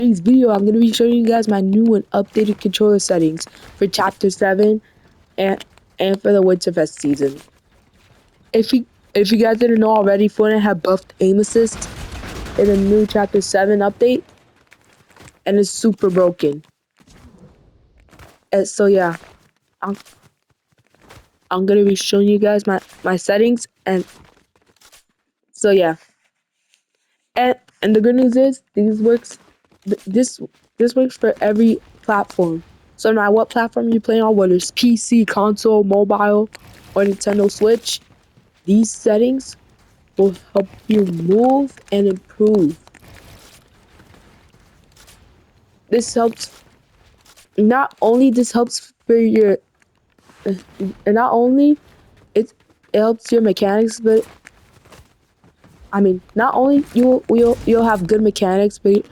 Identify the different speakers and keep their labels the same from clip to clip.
Speaker 1: Today's video, I'm going to be showing you guys my new and updated controller settings for Chapter 7 and for the Winterfest season. If you guys didn't know already, Fortnite had buffed aim assist in the new Chapter 7 update, and it's super broken. And so yeah, I'm, I'm going to be showing you guys my settings, and so yeah. And the good news is this works for every platform. So no matter what platform you play on, whether it's PC, console, mobile, or Nintendo Switch, these settings will help you move and improve. This helps not only this helps for your and not only it helps your mechanics, but not only you'll have good mechanics, but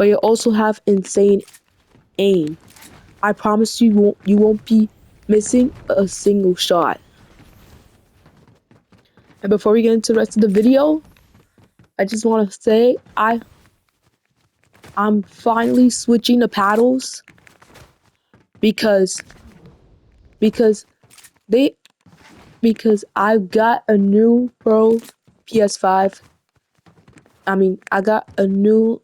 Speaker 1: you also have insane aim. I promise you won't be missing a single shot. And before we get into the rest of the video, I just want to say I'm finally switching to paddles because because they because I've got a new Pro PS5. I got a new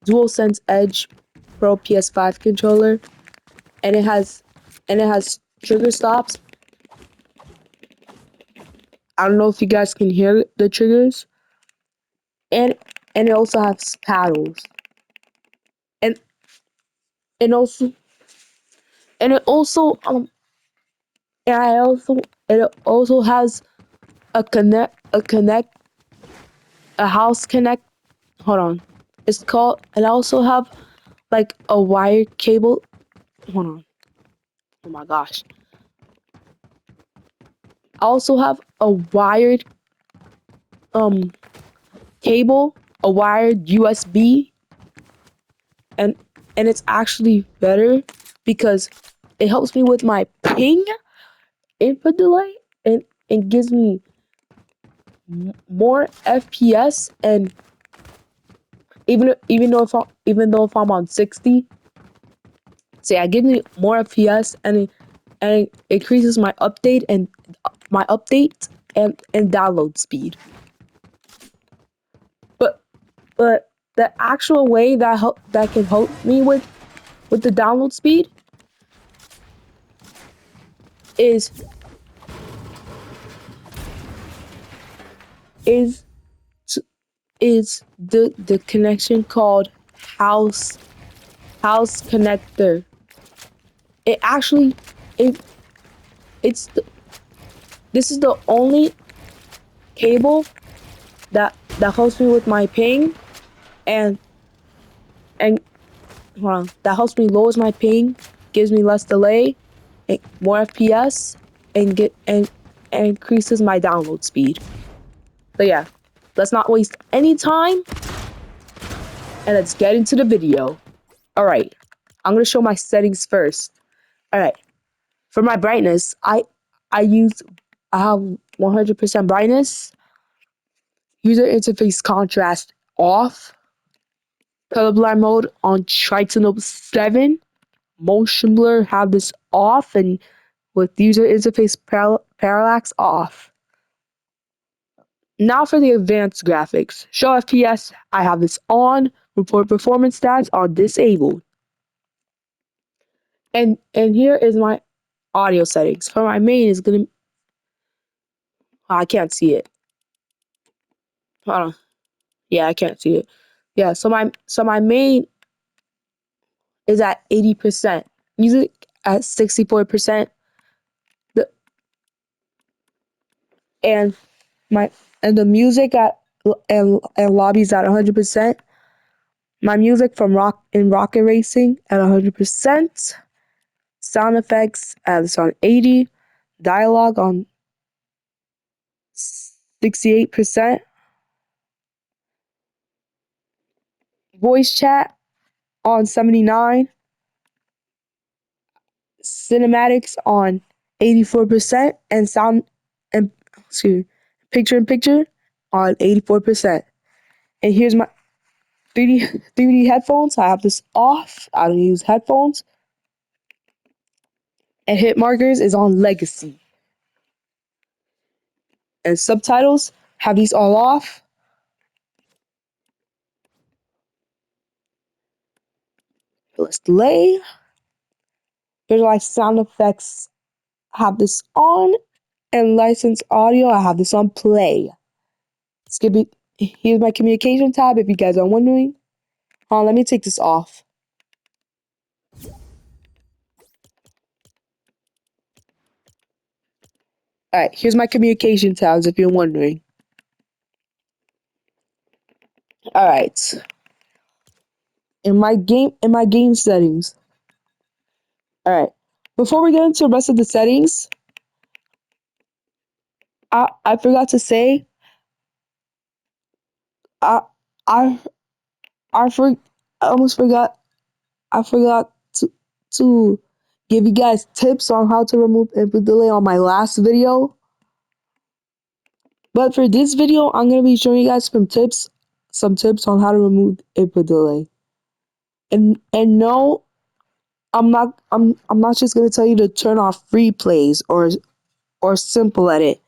Speaker 1: DualSense Edge Pro PS5 controller, and it has trigger stops. I don't know if you guys can hear the triggers, and it also has paddles, and and also and it also and I also it also has a house connect. Hold on, it's called. And I also have like a wired cable. Hold on. Oh my gosh. I also have a wired um cable, a wired USB, and it's actually better because it helps me with my ping input delay, and it gives me more FPS. And even though if I'm on 60, say I give me more FPS, and it increases my update and download speed. But the actual way that can help me with the download speed is is is the connection called house connector. It actually it it's the, this is the only cable that helps me with my ping, and and hold on, that helps me lowers my ping, gives me less delay, more FPS, and increases my download speed. So yeah, let's not waste any time, and let's get into the video. All right, I'm gonna show my settings first. All right, for my brightness, I use I have 100% brightness, user interface contrast off, colorblind mode on Triton 7, motion blur have this off, and with user interface parallax off. Now for the advanced graphics. Show FPS, I have this on. Report performance stats are disabled. And here is my audio settings. For my main is gonna I can't see it. Hold on. Yeah, I can't see it. Yeah, so my main is at 80%. Music at 64%. The and my and the music and lobbies at 100%. My music from Rocket Racing at 100%. Sound effects at on 80. Dialogue on 68%. Voice chat on 79. Cinematics on 84%, and sound and excuse me, picture in picture on 84%. And 3D headphones, I have this off. I don't use headphones. And hit markers is on legacy. And subtitles, have these all off. Let's delay. Visualize sound effects, have this on. And license audio, I have this on play. Skip it. Here's my communication tab if you guys are wondering. Let me take this off. Alright, here's my communication tabs if you're wondering. Alright. In my game settings. Alright. Before we get into the rest of the settings, I forgot to say I I I for I almost forgot I forgot to give you guys tips on how to remove input delay on my last video. But for this video, I'm gonna be showing you guys some tips on how to remove input delay. And no, I'm not just gonna tell you to turn off free plays or simple edit.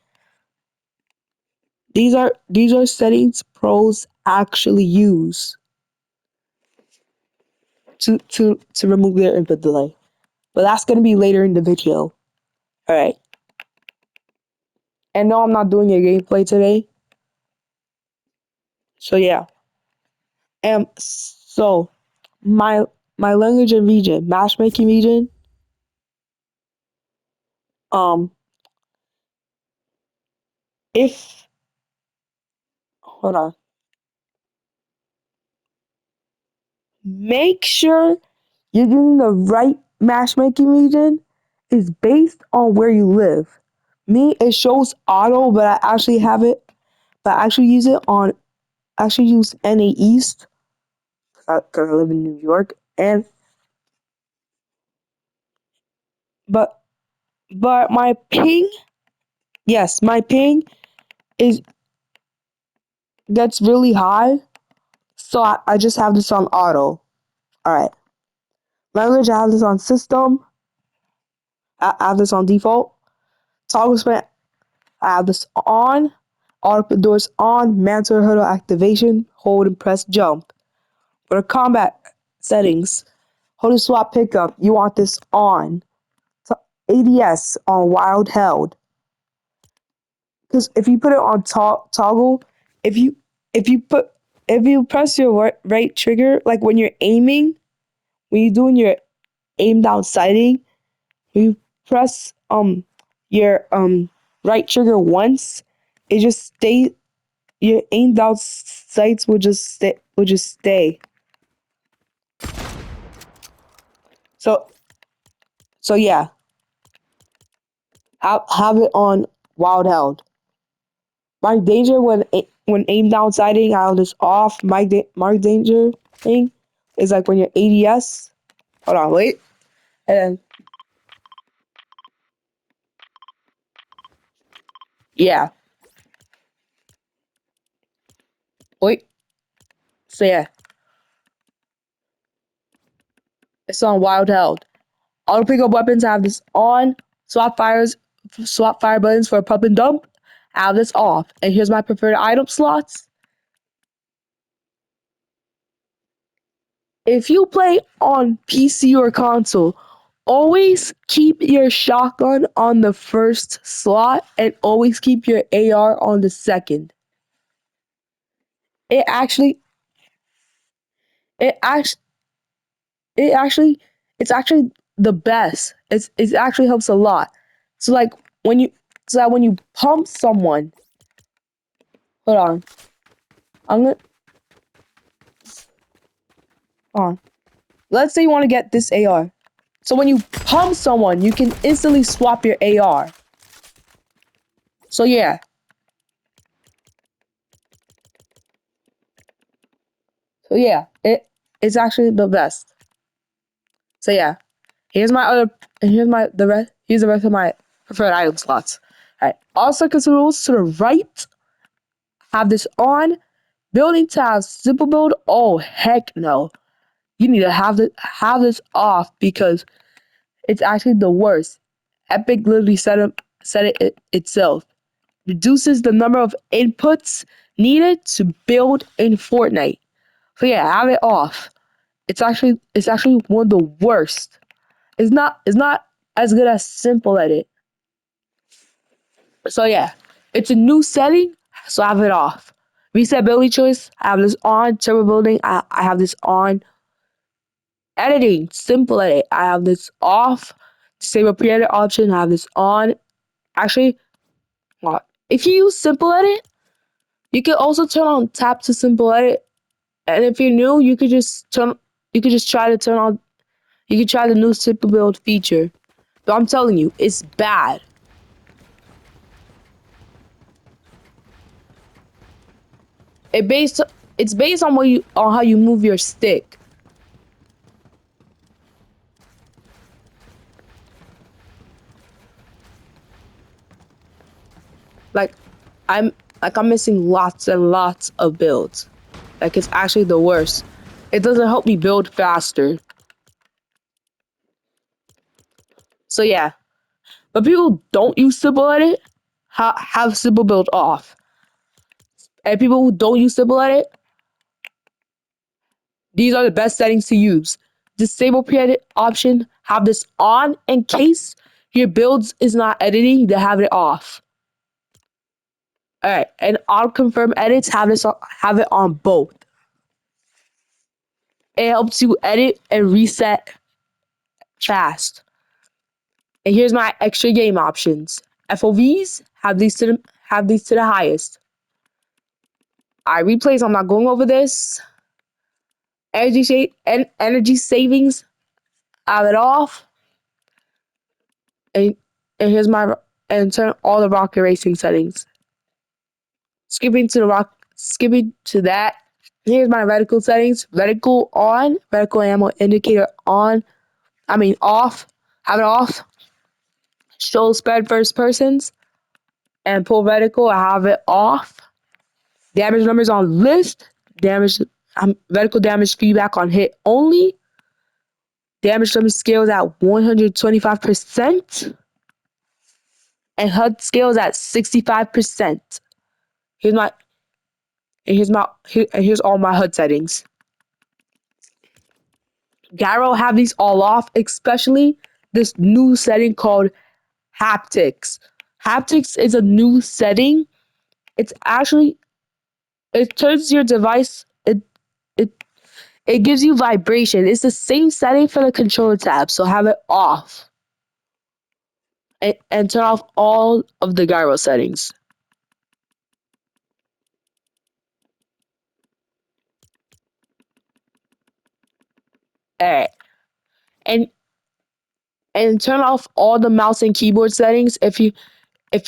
Speaker 1: These are settings pros actually use to remove their input delay. But that's gonna be later in the video. Alright. And no, I'm not doing a gameplay today. So yeah. So my my language and region, matchmaking region, um if hold on. Make sure you're using the right matchmaking region is based on where you live. Me, it shows auto, but I actually use it on, actually use NA East because I live in New York. And, but, but my ping, yes, my ping is, gets really high. So I just have this on auto. All right. Language, I have this on system. I have this on default. Toggle span, I have this on. Auto doors on. Mantle hurdle activation. Hold and press jump. For the combat settings, hold and swap pickup. You want this on. So ADS on wild held. Because if you put it on toggle, if you if you put if you press your right trigger, like when you're aiming, when you're doing your aim down sighting, you press your right trigger once, it just stays. Your aimed out sights will just stay. Will just stay. So yeah, have it on wild held. Mark danger when aimed down sighting. I have this off. Mark danger thing is like when you're ADS. Hold on, wait, and then yeah, wait. So yeah, it's on wild held. Auto pick up weapons. I have this on. Swap fire buttons for pump and dump. I have this off. And here's my preferred item slots. If you play on PC or console, always keep your shotgun on the first slot and always keep your AR on the second. It actually, it actually, it actually, it's actually the best. It actually helps a lot. So like when you, so that when you pump someone, hold on, I'm gonna, hold on. Let's say you want to get this AR. So when you pump someone, you can instantly swap your AR. So yeah. So yeah, it's actually the best. So yeah, here's my other here's my the rest here's the rest of my preferred item slots. Alright. All circuits rules to the right have this on. Building tabs, simple build. Oh heck no! You need to have this off because it's actually the worst. Epic literally said it itself. Reduces the number of inputs needed to build in Fortnite. So yeah, have it off. It's actually one of the worst. It's not as good as simple edit. So yeah, it's a new setting, so I have it off. Reset ability choice, I have this on. Turbo building, I have this on. Editing, simple edit, I have this off. Disable pre-edit option, I have this on. Actually, if you use simple edit, you can also turn on tap to simple edit. And if you're new, you could just try to turn on. You could try the new simple build feature. But I'm telling you, it's bad. It based it's based on how you move your stick. Like I'm I'm missing lots and lots of builds. Like it's actually the worst. It doesn't help me build faster. So yeah, but people don't use simple edit. Have simple build off, and people who don't use simple edit, these are the best settings to use. Disable pre-edit option. Have this on in case your builds is not editing. They have it off. All right, and on confirm edits. Have it on both. It helps you edit and reset fast. And here's my extra game options. FOVs have these to the highest. I replays. I'm not going over this. Energy savings. I have it off. And and here's my and turn all the rocket racing settings. Skipping to that. Here's my reticle settings. Reticle on. Reticle ammo indicator on. I mean off. Have it off. Show spread first persons and pull reticle. I have it off. Damage numbers on list. Damage. Reticle damage feedback on hit only. Damage number scales at 125%. And HUD scales at 65%. Here's my here's all my HUD settings. Gyro have these all off, especially this new setting called haptics. Haptics is a new setting. It's actually it turns your device it it gives you vibration. It's the same setting for the controller tab, so have it off. And turn off all of the gyro settings. Alright. And and turn off all the mouse and keyboard settings if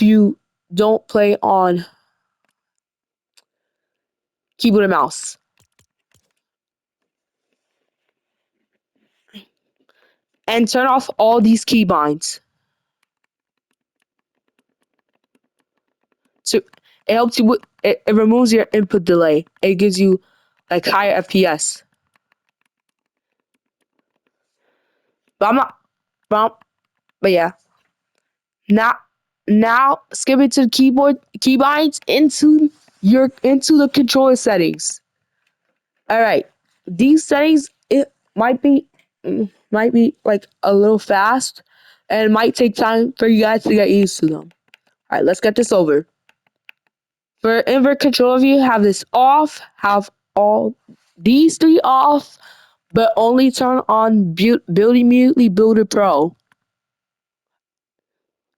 Speaker 1: you don't play on keyboard and mouse. And turn off all these keybinds. So it helps you with it removes your input delay. It gives you like higher FPS. But I'm not but yeah. Now skipping to the keyboard keybinds into the controller settings. Alright. These settings it might be like a little fast and it might take time for you guys to get used to them. Alright, let's get this over. For invert control view, have this off, have all these three off, but only turn on Build Immediately Builder Pro.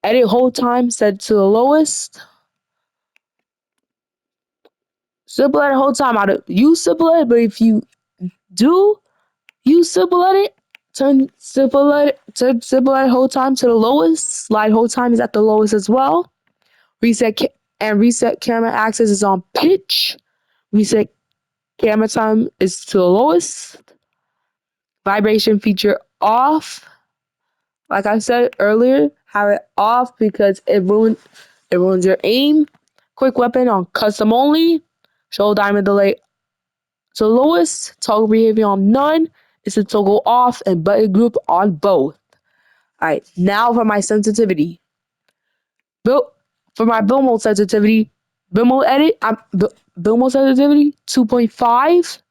Speaker 1: Edit hold time set to the lowest. Simple edit hold time. I don't use simple edit, but if you do use simple edit, turn simple edit hold time to the lowest. Slide hold time is at the lowest as well. Reset camera access is on pitch. Reset camera time is to the lowest. Vibration feature off. Like I said earlier, have it off because it ruins your aim. Quick weapon on custom only. Show diamond delay to lowest, toggle behavior on none, is to toggle off, and button group on both. Alright, now for my sensitivity. For my build mode sensitivity, build mode edit, build mode sensitivity 2.5.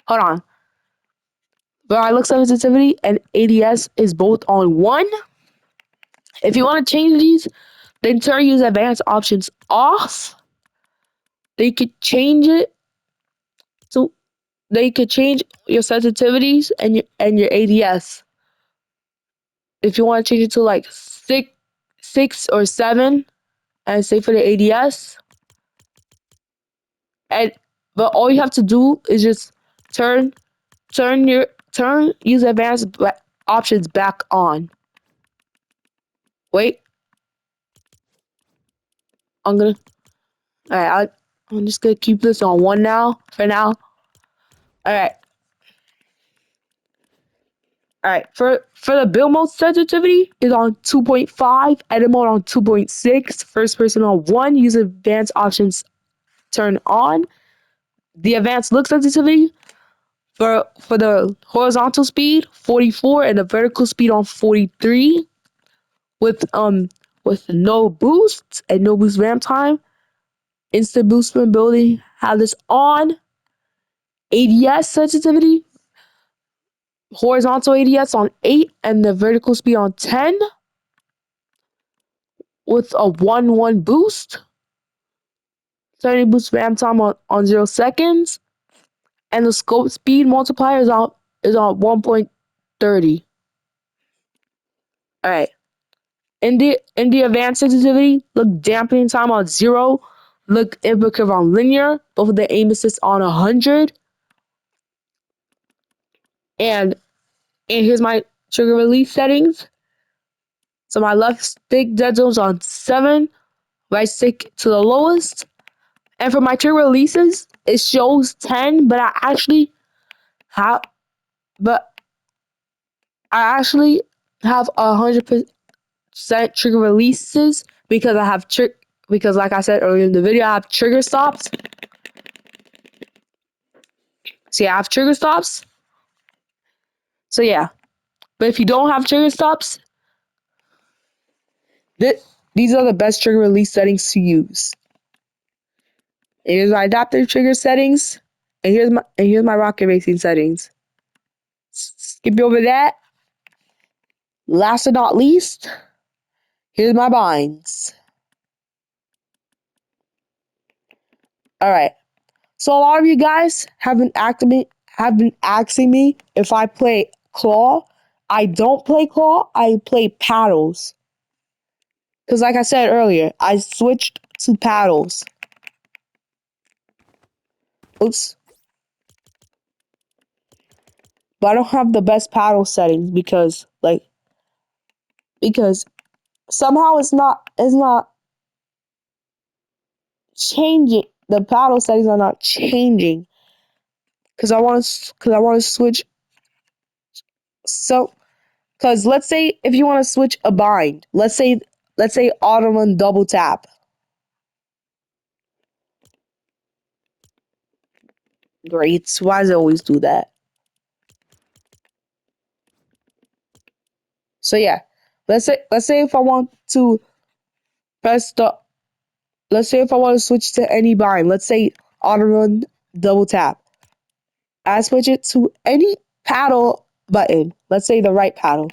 Speaker 1: Hold on. For my look sensitivity and ADS is both on 1. If you want to change these, then turn use advanced options off. They could change it to they could change your sensitivities and your ADS. If you want to change it to like 6 or 7, and say for the ADS, and but all you have to do is just turn use advanced options back on. Wait, I'm gonna. All right, I'm just gonna keep this on 1 now for now. All right. All right, for the build mode sensitivity is on 2.5, edit mode on 2.6, first person on 1, use advanced options turn on. The advanced look sensitivity for the horizontal speed 44 and the vertical speed on 43 with no boost and no boost ramp time. Instant boost when building have this on. ADS sensitivity horizontal ADS on 8 and the vertical speed on 10 with a 1-1 boost. 30 boost ramp time on 0 seconds. And the scope speed multiplier is on 1.30. Alright. In the advanced sensitivity, look dampening time on 0. Look input curve on linear. Both of the aim assist on 100. And here's my trigger release settings. So my left stick dead zone's on 7. Right stick to the lowest. And for my trigger releases, it shows 10, but I actually have 100% trigger releases because because like I said earlier in the video, I have trigger stops. So yeah, I have trigger stops. So yeah, but if you don't have trigger stops, these are the best trigger release settings to use. And here's my adaptive trigger settings, and here's my rocket racing settings. Skip over that. Last but not least, here's my binds. All right. So a lot of you guys have been asking me if I play claw. I don't play claw. I play paddles. Because like I said earlier, I switched to paddles. Oops. But I don't have the best paddle settings because somehow it's not changing. The paddle settings are not changing because I want to switch. So because let's say if you want to switch a bind, let's say auto run double tap. Great. Why does it always do that? So yeah, let's say if I want to press the let's say if I want to switch to any bind, let's say auto run double tap. I switch it to any paddle button. Let's say the right paddle.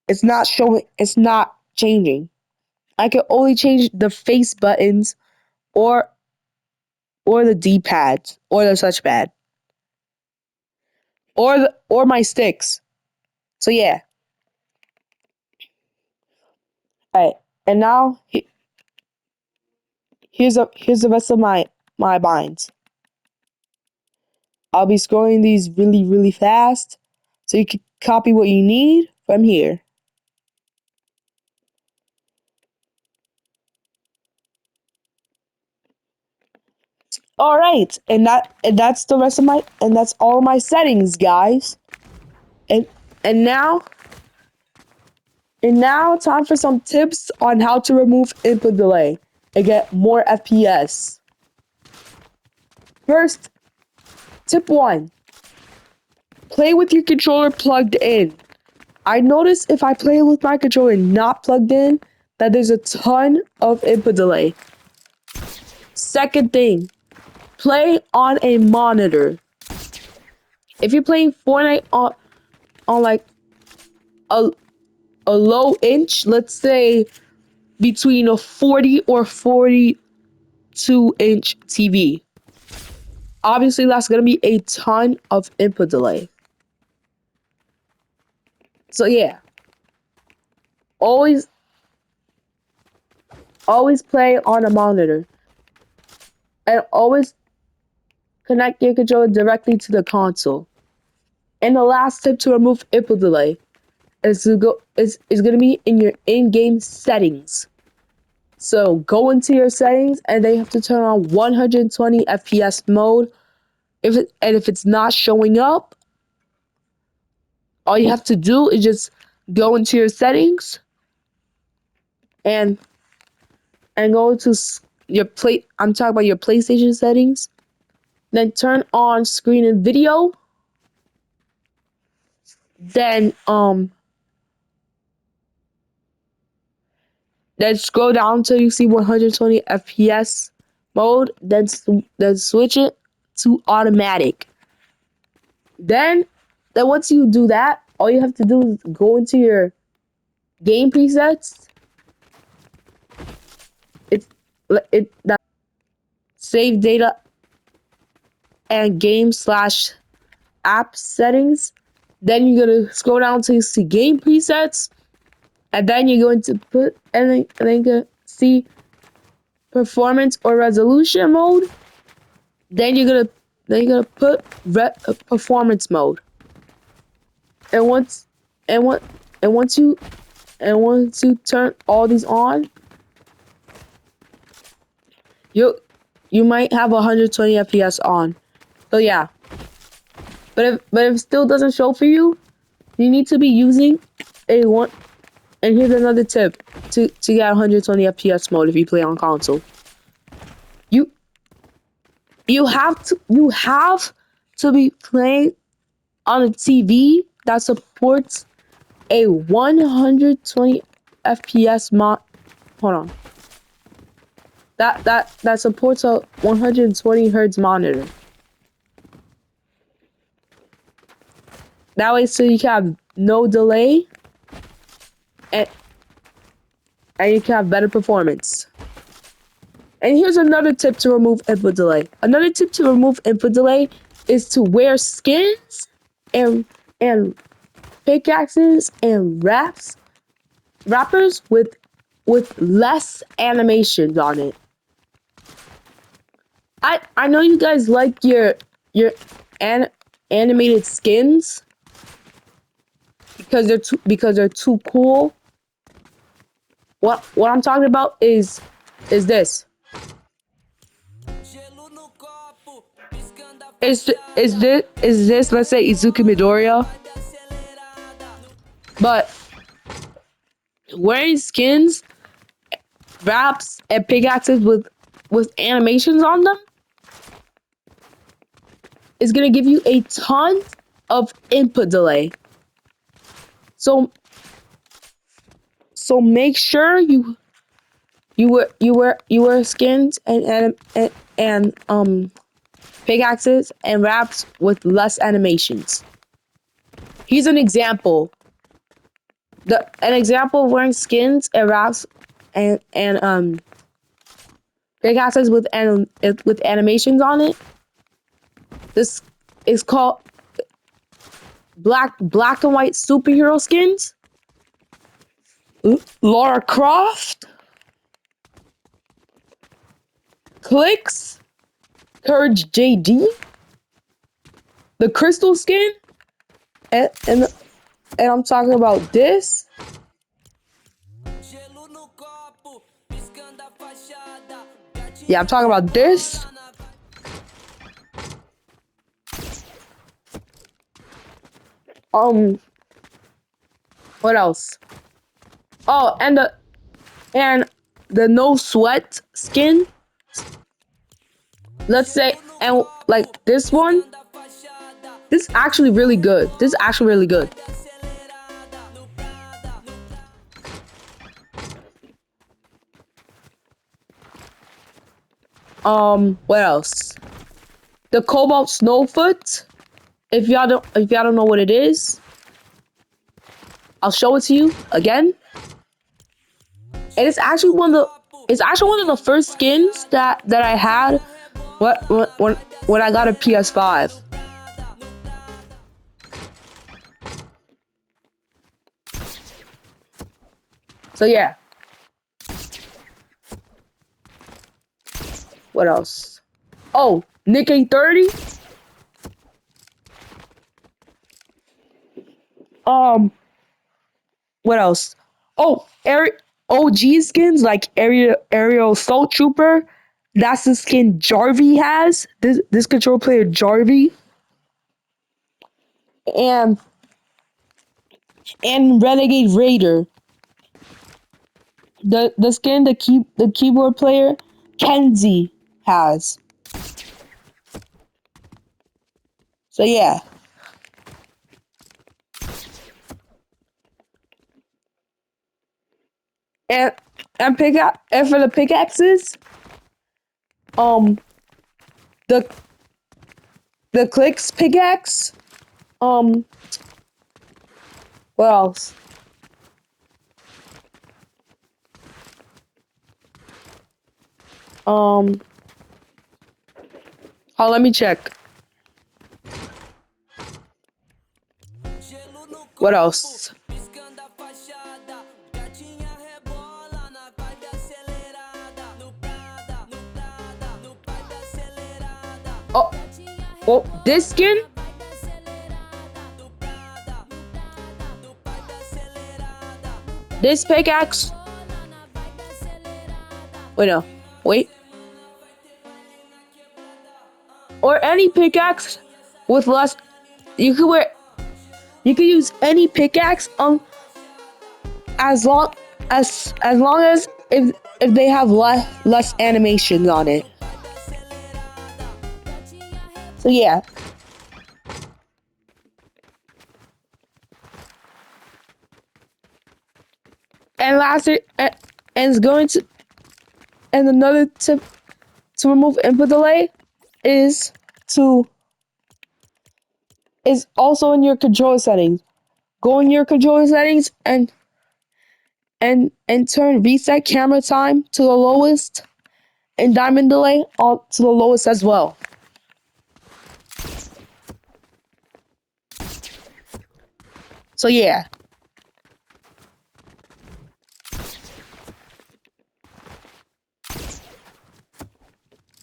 Speaker 1: It's not changing. I can only change the face buttons or the D pads or the touchpad or my sticks. So yeah. Alright. And now here's the rest of my binds. I'll be scrolling these really, really fast so you can copy what you need from here. All right, and that's the rest of my and that's all my settings, guys. And and now time for some tips on how to remove input delay and get more FPS. First, tip 1. Play with your controller plugged in. I notice if I play with my controller not plugged in, that there's a ton of input delay. Second thing, play on a monitor. If you're playing Fortnite on like a low inch, let's say between a 40 or 42-inch TV, obviously that's gonna be a ton of input delay. So yeah, always play on a monitor, and always connect your controller directly to the console. And the last tip to remove input delay is gonna be in your in-game settings. So go into your settings, and they have to turn on 120 FPS mode. If it's not showing up, all you have to do is just go into your settings and go to your play. I'm talking about your PlayStation settings. Then turn on screen and video. Then scroll down until you see 120 FPS mode. Then switch it to automatic. Then once you do that, all you have to do is go into your game presets. That save data and game/app settings. Then you're gonna scroll down to see game presets, and then you're going to put and then you're gonna see performance or resolution mode. Then you're gonna put performance mode. And once you turn all these on, you might have 120 FPS on. So yeah. But if it still doesn't show for you, you need to be using a one. And here's another tip to get 120 FPS mode if you play on console. You have to be playing on a TV that supports a 120 FPS hold on. That supports a 120 hertz monitor. That way, so you can have no delay, and you can have better performance. And here's another tip to remove input delay. Another tip to remove input delay is to wear skins and pickaxes and wrappers with less animations on it. I know you guys like your animated skins because they're too cool. What I'm talking about is this. Is this let's say Izuku Midoriya, but wearing skins, wraps, and pickaxes with animations on them is gonna give you a ton of input delay. So make sure you wear skins and pickaxes and wraps with less animations. Here's an example. An example of wearing skins and wraps and pickaxes with animations on it. This is called black and white superhero skins. Lara Croft, Clicks, Courage JD, the crystal skin, and I'm talking about this. Yeah, I'm talking about this. What else? Oh, and the no sweat skin. Let's say, and like this one. This is actually really good. This is actually really good. What else? The Cobalt Snowfoot. If y'all don't know what it is, I'll show it to you again. And it's actually one of the first skins that I had when I got a PS5. So yeah. What else? Oh, Nick A30. Um, what else? Oh, OG skins like Aerial Assault Trooper. That's the skin Jarvie has. This control player Jarvie. And Renegade Raider. The skin the keyboard player Kenzie has. So yeah. And and for the pickaxes, um the clicks pickaxe. Um what else? Um oh, let me check. What else? Oh, this skin? This pickaxe? Wait, no. Wait. Or any pickaxe with less. You could wear. You could use any pickaxe as long as if they have less animations on it. So yeah. And lastly, and it's going to. And another tip to remove input delay is to is also in your control settings. Go in your controller settings and turn reset camera time to the lowest and diamond delay on to the lowest as well. So yeah.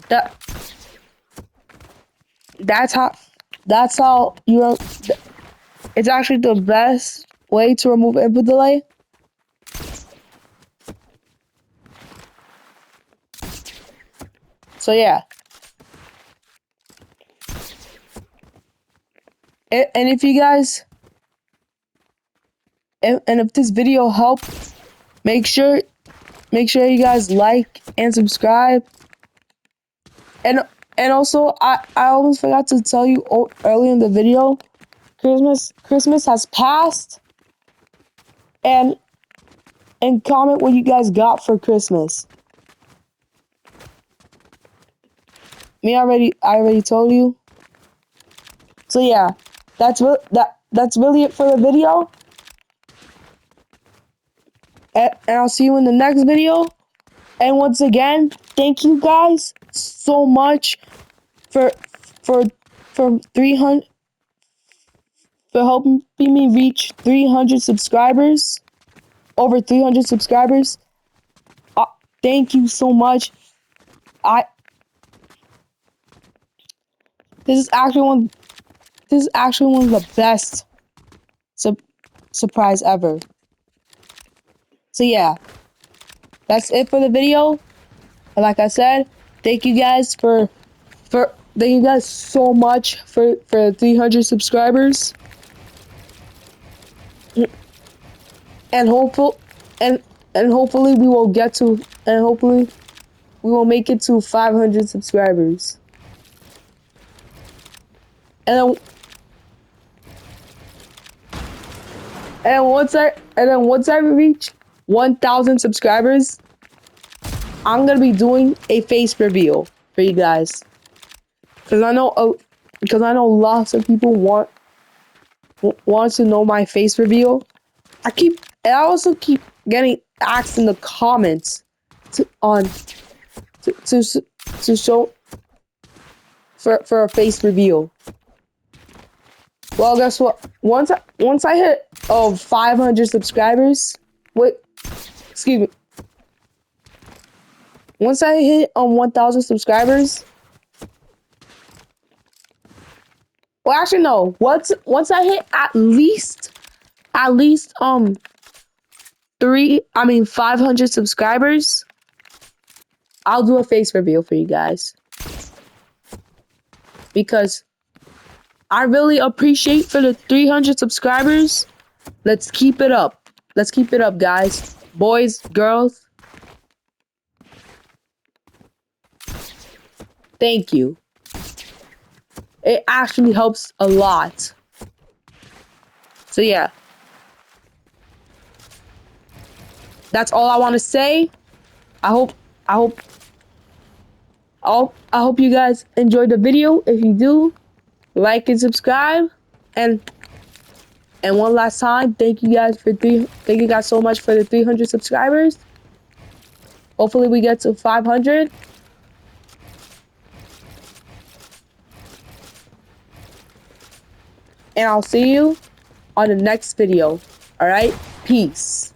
Speaker 1: That that's how you it's actually the best way to remove input delay. So yeah. And if you guys and if this video helped, make sure you guys like and subscribe. And also I almost forgot to tell you earlier in the video, Christmas has passed, and comment what you guys got for Christmas. I already told you. So yeah, that's really it for the video. And I'll see you in the next video. And once again, thank you guys so much for for 300 for helping me reach 300 subscribers. Over 300 subscribers. Thank you so much. I this is actually one of the best surprise ever. So yeah, that's it for the video. And like I said, thank you guys thank you guys so much for 300 subscribers. And hopefully we will make it to 500 subscribers. and then once I reach 1,000 subscribers, I'm gonna be doing a face reveal for you guys, because I know lots of people want to know my face reveal. I also keep getting asked in the comments to on to to show for a face reveal. Well, guess what? Once I hit 500 subscribers, wait, excuse me. Once I hit 1,000 subscribers, well, actually no. Once I hit at least 500 subscribers, I'll do a face reveal for you guys, because I really appreciate for the 300 subscribers. Let's keep it up. Let's keep it up, guys. Boys, girls. Thank you. It actually helps a lot. So yeah. That's all I want to say. I hope I hope I hope you guys enjoyed the video. If you do, like and subscribe. And one last time, thank you guys so much for the 300 subscribers. Hopefully we get to 500. And I'll see you on the next video. All right? Peace.